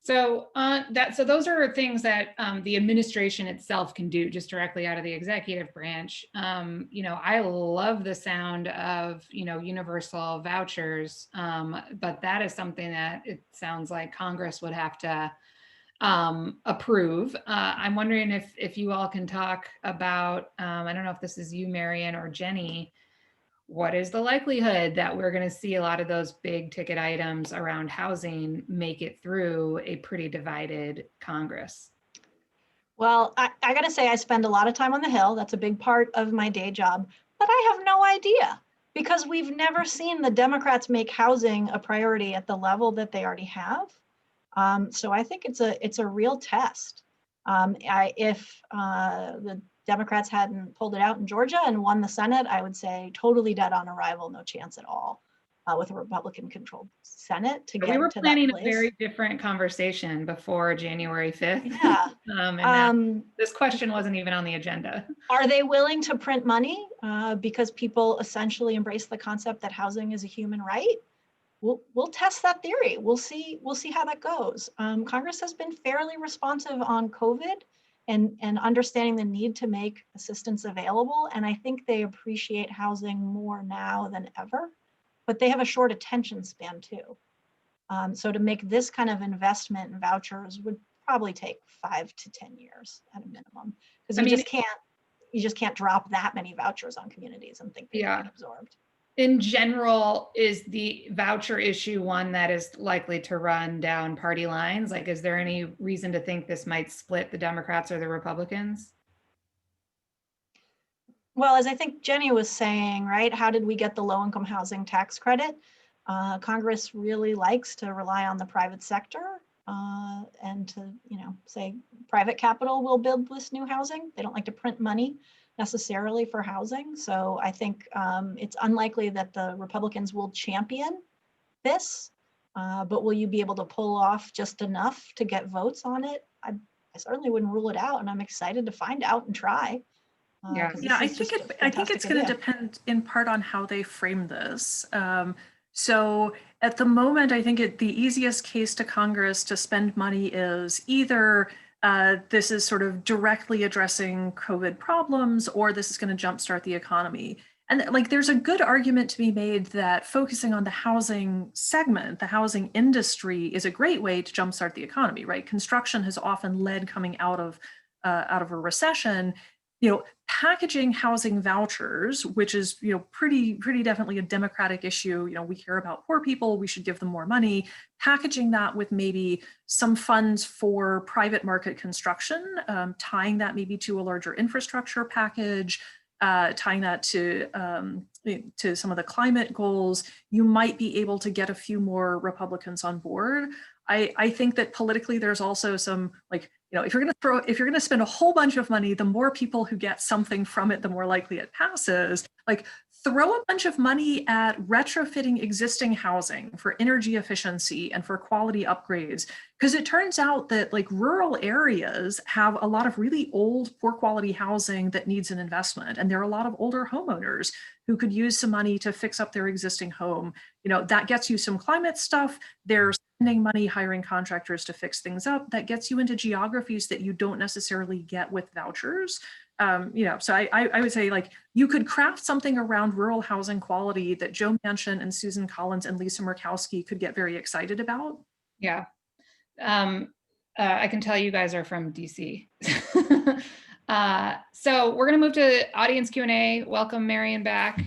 So those are things that the administration itself can do just directly out of the executive branch. I love the sound of universal vouchers, but that is something that it sounds like Congress would have to approve. I'm wondering if you all can talk about, I don't know if this is you, Marion, or Jenny, what is the likelihood that we're going to see a lot of those big ticket items around housing make it through a pretty divided Congress? Well, I got to say, I spend a lot of time on the Hill. That's a big part of my day job, but I have no idea, because we've never seen the Democrats make housing a priority at the level that they already have. So I think it's a real test. If the Democrats hadn't pulled it out in Georgia and won the Senate, I would say totally dead on arrival, no chance at all with a Republican-controlled Senate to get to that place. We were planning a very different conversation before January 5th. Yeah. This question wasn't even on the agenda. Are they willing to print money because people essentially embrace the concept that housing is a human right? We'll test that theory. We'll see how that goes. Congress has been fairly responsive on COVID and understanding the need to make assistance available. And I think they appreciate housing more now than ever, but they have a short attention span too. So to make this kind of investment in vouchers would probably take 5 to 10 years at a minimum, because you just can't drop that many vouchers on communities and think they get absorbed. in general, is the voucher issue one that is likely to run down party lines? Like, is there any reason to think this might split the Democrats or the Republicans? Well, as I think Jenny was saying, right, how did we get the low-income housing tax credit? Congress really likes to rely on the private sector and to, say private capital will build this new housing. They don't like to print money necessarily for housing. So I think it's unlikely that the Republicans will champion this, but will you be able to pull off just enough to get votes on it? I certainly wouldn't rule it out, and I'm excited to find out and try. Yeah, I think it's going to depend in part on how they frame this. So at the moment, I think the easiest case to Congress to spend money is either this is sort of directly addressing COVID problems, or this is going to jumpstart the economy. And like, there's a good argument to be made that focusing on the housing segment, the housing industry, is a great way to jumpstart the economy, right? Construction has often led coming out of a recession. Packaging housing vouchers, which is, pretty definitely a Democratic issue. We care about poor people, we should give them more money. Packaging that with maybe some funds for private market construction, tying that maybe to a larger infrastructure package, tying that to some of the climate goals, you might be able to get a few more Republicans on board. I think that politically there's also some, like, if you're going to spend a whole bunch of money, the more people who get something from it, the more likely it passes. Like, throw a bunch of money at retrofitting existing housing for energy efficiency and for quality upgrades, because it turns out that like rural areas have a lot of really old, poor quality housing that needs an investment. And there are a lot of older homeowners who could use some money to fix up their existing home. That gets you some climate stuff. They're spending money hiring contractors to fix things up. That gets you into geographies that you don't necessarily get with vouchers. So I would say, like, you could craft something around rural housing quality that Joe Manchin and Susan Collins and Lisa Murkowski could get very excited about. Yeah. I can tell you guys are from DC. So we're going to move to audience Q&A. Welcome, Marion, back.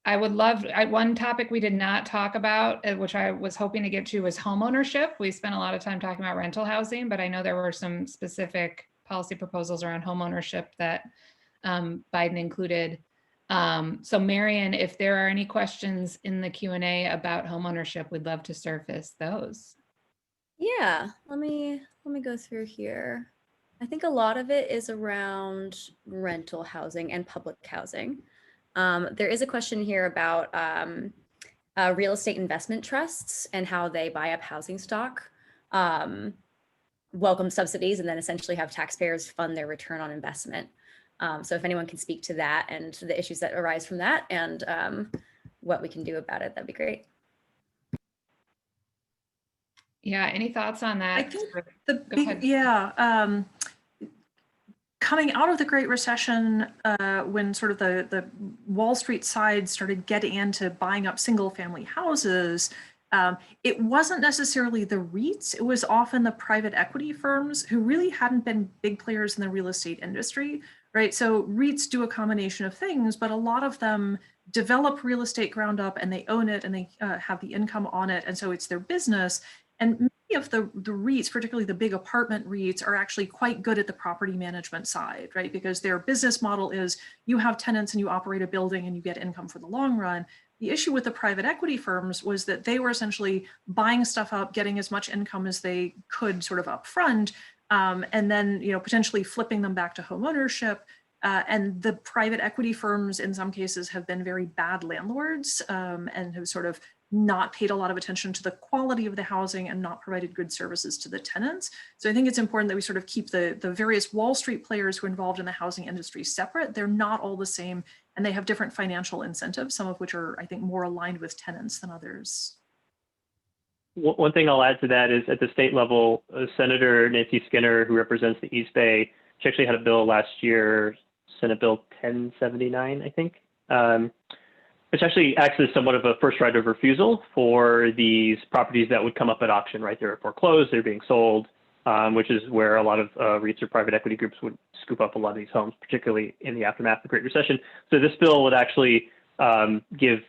I would love, one topic we did not talk about, which I was hoping to get to, was homeownership. We spent a lot of time talking about rental housing, but I know there were some specific policy proposals around homeownership that Biden included. So Marion, if there are any questions in the Q&A about homeownership, we'd love to surface those. Yeah, let me go through here. I think a lot of it is around rental housing and public housing. There is a question here about real estate investment trusts and how they buy up housing stock, welcome subsidies, and then essentially have taxpayers fund their return on investment. So if anyone can speak to that and the issues that arise from that and what we can do about it, that'd be great. Yeah, any thoughts on that? I think coming out of the Great Recession, when sort of the Wall Street side started getting into buying up single family houses, it wasn't necessarily the REITs, it was often the private equity firms who really hadn't been big players in the real estate industry, right? So REITs do a combination of things, but a lot of them develop real estate ground up and they own it and they have the income on it. And so it's their business. And many of the REITs, particularly the big apartment REITs, are actually quite good at the property management side, right? Because their business model is you have tenants and you operate a building and you get income for the long run. The issue with the private equity firms was that they were essentially buying stuff up, getting as much income as they could sort of upfront, and then potentially flipping them back to home ownership. And the private equity firms in some cases have been very bad landlords and have sort of not paid a lot of attention to the quality of the housing and not provided good services to the tenants. So I think it's important that we sort of keep the various Wall Street players who are involved in the housing industry separate. They're not all the same, and they have different financial incentives, some of which are, I think, more aligned with tenants than others. One thing I'll add to that is at the state level, Senator Nancy Skinner, who represents the East Bay, she actually had a bill last year, Senate Bill 1079, I think, which actually acts as somewhat of a first right of refusal for these properties that would come up at auction, right? They're foreclosed, they're being sold, which is where a lot of REITs or private equity groups would scoop up a lot of these homes, particularly in the aftermath of the Great Recession. So this bill would actually give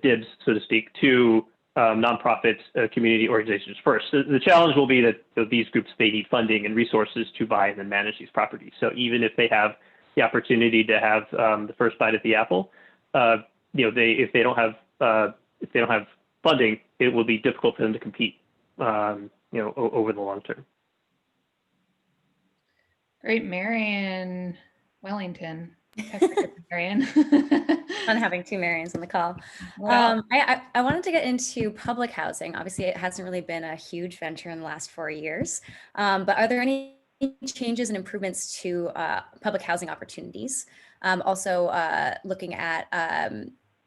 dibs, so to speak, to nonprofits, community organizations first. So the challenge will be that these groups, they need funding and resources to buy and then manage these properties. So even if they have the opportunity to have the first bite at the apple, if they don't have funding, it will be difficult for them to compete, over the long term. Great, Marion Wellington. Marion. On having two Marions on the call. Well, I wanted to get into public housing. Obviously, it hasn't really been a huge venture in the last 4 years, but are there any changes and improvements to public housing opportunities? Also, looking at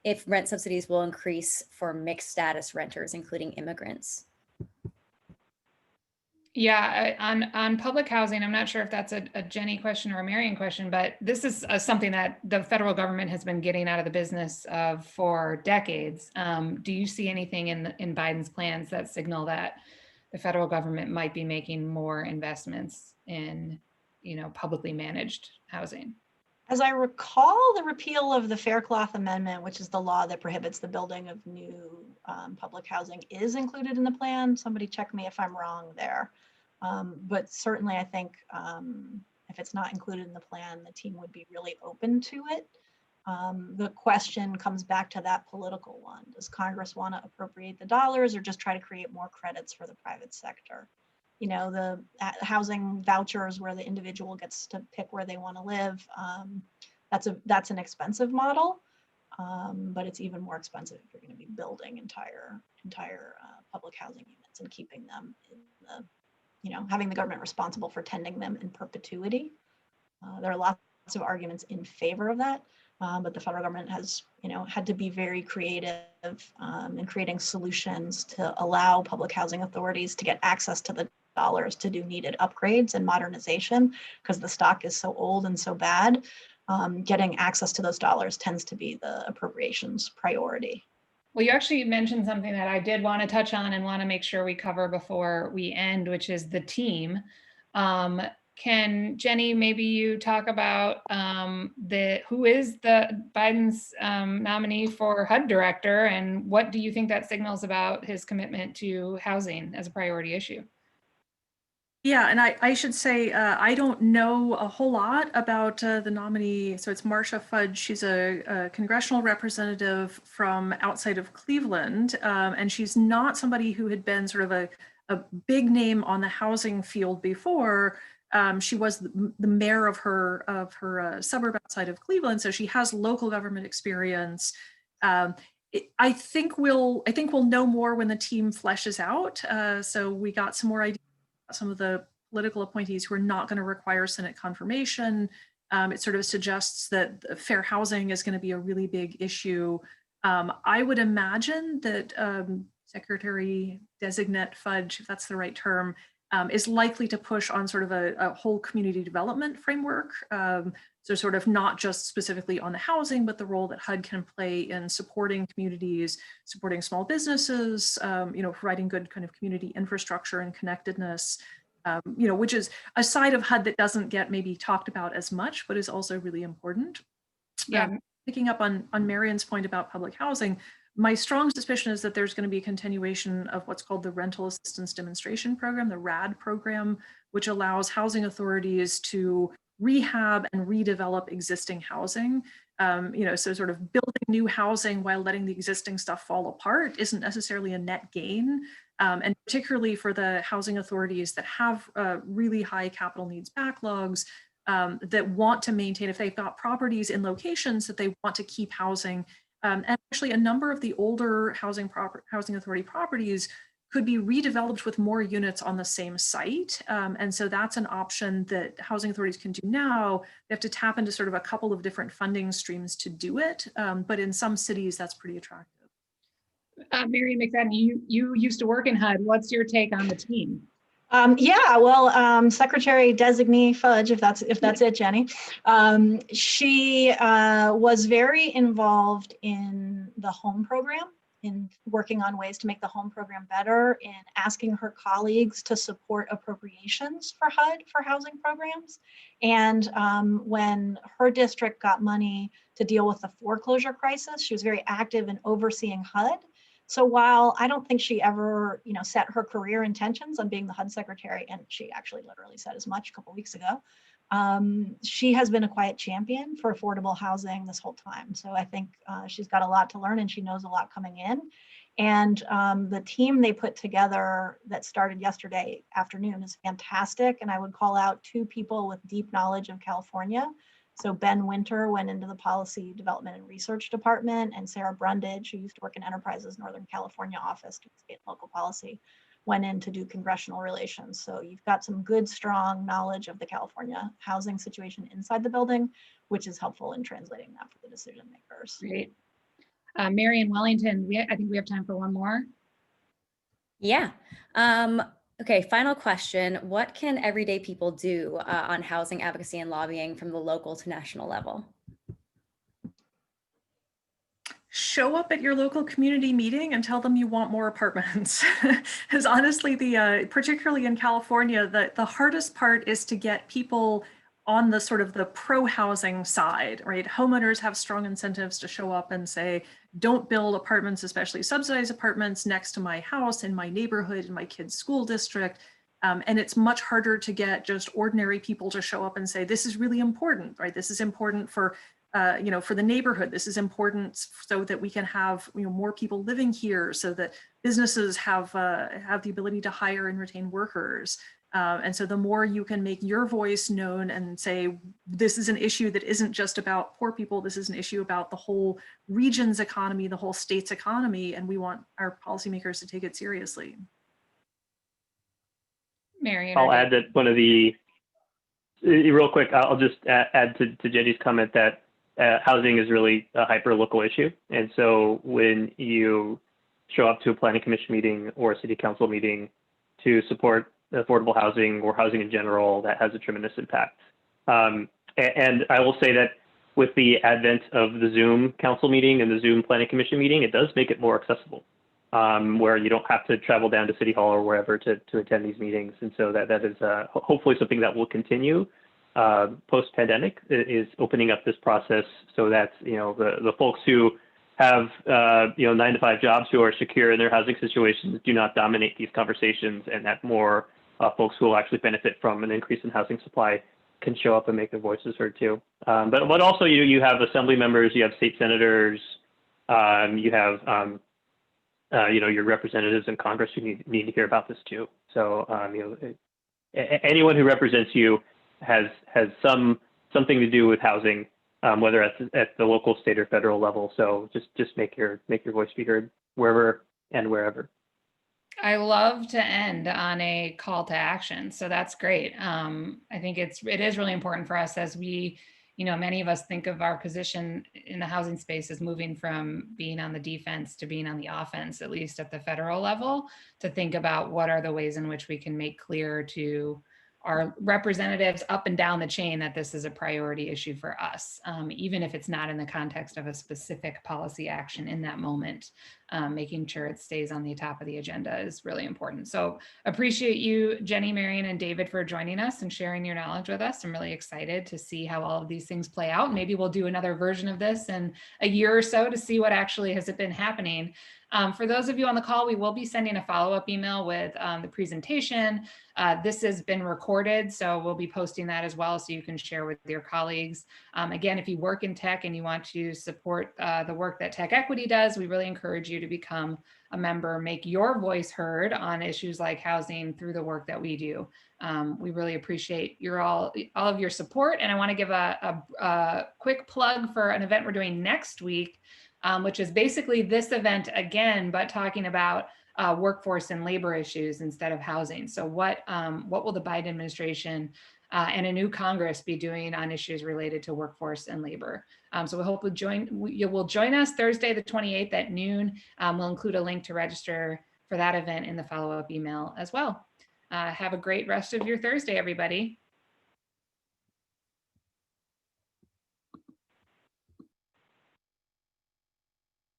if rent subsidies will increase for mixed status renters, including immigrants. yeah, on public housing, I'm not sure if that's a Jenny question or a Marion question, but this is something that the federal government has been getting out of the business of for decades. Do you see anything in Biden's plans that signal that the federal government might be making more investments in, publicly managed housing? As I recall, the repeal of the Faircloth Amendment, which is the law that prohibits the building of new public housing, is included in the plan. Somebody check me if I'm wrong there. But certainly I think if it's not included in the plan, the team would be really open to it. The question comes back to that political one. Does Congress want to appropriate the dollars or just try to create more credits for the private sector? The housing vouchers where the individual gets to pick where they want to live. That's an expensive model, but it's even more expensive if you're going to be building entire public housing units and keeping them in the, having the government responsible for tending them in perpetuity. There are lots of arguments in favor of that, but the federal government has, had to be very creative in creating solutions to allow public housing authorities to get access to the dollars to do needed upgrades and modernization, because the stock is so old and so bad. Getting access to those dollars tends to be the appropriations priority. Well, you actually mentioned something that I did want to touch on and want to make sure we cover before we end, which is the team. Can Jenny, maybe you talk about who is the Biden's nominee for HUD director, and what do you think that signals about his commitment to housing as a priority issue? Yeah, and I should say I don't know a whole lot about the nominee. So it's Marcia Fudge. She's a congressional representative from outside of Cleveland, and she's not somebody who had been sort of a big name on the housing field before. She was the mayor of her suburb outside of Cleveland, so she has local government experience. I think we'll know more when the team fleshes out. So we got some more ideas. Some of the political appointees who are not going to require Senate confirmation. It sort of suggests that fair housing is going to be a really big issue. I would imagine that Secretary Designate Fudge, if that's the right term, is likely to push on sort of a whole community development framework. So sort of not just specifically on the housing, but the role that HUD can play in supporting communities, supporting small businesses, providing good kind of community infrastructure and connectedness, which is a side of HUD that doesn't get maybe talked about as much, but is also really important. Yeah. Picking up on Marion's point about public housing, my strong suspicion is that there's going to be a continuation of what's called the Rental Assistance Demonstration Program, the RAD program, which allows housing authorities to rehab and redevelop existing housing. So sort of building new housing while letting the existing stuff fall apart isn't necessarily a net gain. And particularly for the housing authorities that have really high capital needs backlogs, that want to maintain, if they've got properties in locations that they want to keep housing. And actually a number of the older housing authority properties could be redeveloped with more units on the same site. And so that's an option that housing authorities can do now. They have to tap into sort of a couple of different funding streams to do it. But in some cities, that's pretty attractive. Marion McFadden, you used to work in HUD. What's your take on the team? Secretary Designee Fudge, if that's it, Jenny. She was very involved in the home program, in working on ways to make the home program better, in asking her colleagues to support appropriations for HUD for housing programs. And when her district got money to deal with the foreclosure crisis. She was very active in overseeing HUD. So while I don't think she ever, set her career intentions on being the HUD secretary, and she actually literally said as much a couple of weeks ago, she has been a quiet champion for affordable housing this whole time. So I think she's got a lot to learn and she knows a lot coming in. And the team they put together that started yesterday afternoon is fantastic. And I would call out 2 people with deep knowledge of California. So Ben Winter went into the Policy Development and Research Department, and Sarah Brundage, who used to work in Enterprise's Northern California office to state and local policy, went in to do congressional relations. So you've got some good, strong knowledge of the California housing situation inside the building, which is helpful in translating that for the decision makers. Great. Marion Wellington, I think we have time for one more. Yeah. Okay, final question. What can everyday people do on housing advocacy and lobbying from the local to national level? Show up at your local community meeting and tell them you want more apartments. Because honestly, particularly in California, the hardest part is to get people on the sort of the pro-housing side, right? Homeowners have strong incentives to show up and say, don't build apartments, especially subsidized apartments, next to my house, in my neighborhood, in my kid's school district. And it's much harder to get just ordinary people to show up and say, this is really important, right? This is important for for the neighborhood. This is important so that we can have more people living here, so that businesses have the ability to hire and retain workers. And so the more you can make your voice known and say, this is an issue that isn't just about poor people, this is an issue about the whole region's economy, the whole state's economy, and we want our policymakers to take it seriously. Marion. I'll add that real quick, I'll just add to Jenny's comment that housing is really a hyper-local issue. And so when you show up to a planning commission meeting or a city council meeting to support affordable housing or housing in general, that has a tremendous impact. And I will say that with the advent of the Zoom council meeting and the Zoom planning commission meeting, it does make it more accessible, where you don't have to travel down to City Hall or wherever to attend these meetings. And so that is hopefully something that will continue post-pandemic, is opening up this process so that the folks who have 9-to-5 jobs who are secure in their housing situations do not dominate these conversations, and that more folks who will actually benefit from an increase in housing supply can show up and make their voices heard too. But also you have assembly members, you have state senators, you have your representatives in Congress who need to hear about this too. So anyone who represents you has something to do with housing, whether at the local, state, or federal level. So just make your voice be heard wherever and wherever. I love to end on a call to action. So that's great. I think it is really important for us as we, many of us think of our position in the housing space as moving from being on the defense to being on the offense, at least at the federal level, to think about what are the ways in which we can make clear to our representatives up and down the chain that this is a priority issue for us, even if it's not in the context of a specific policy action in that moment. Making sure it stays on the top of the agenda is really important. So appreciate you, Jenny, Marion, and David, for joining us and sharing your knowledge with us. I'm really excited to see how all of these things play out. Maybe we'll do another version of this in a year or so to see what actually has been happening. For those of you on the call, we will be sending a follow-up email with the presentation. This has been recorded, so we'll be posting that as well so you can share with your colleagues. Again, if you work in tech and you want to support the work that TechEquity does, we really encourage you to become a member, make your voice heard on issues like housing through the work that we do. We really appreciate all of your support, and I want to give a quick plug for an event we're doing next week, which is basically this event again, but talking about workforce and labor issues instead of housing. So what will the Biden administration and a new Congress be doing on issues related to workforce and labor? So we hope you will join us Thursday, the 28th at noon. We'll include a link to register for that event in the follow-up email as well. Have a great rest of your Thursday, everybody.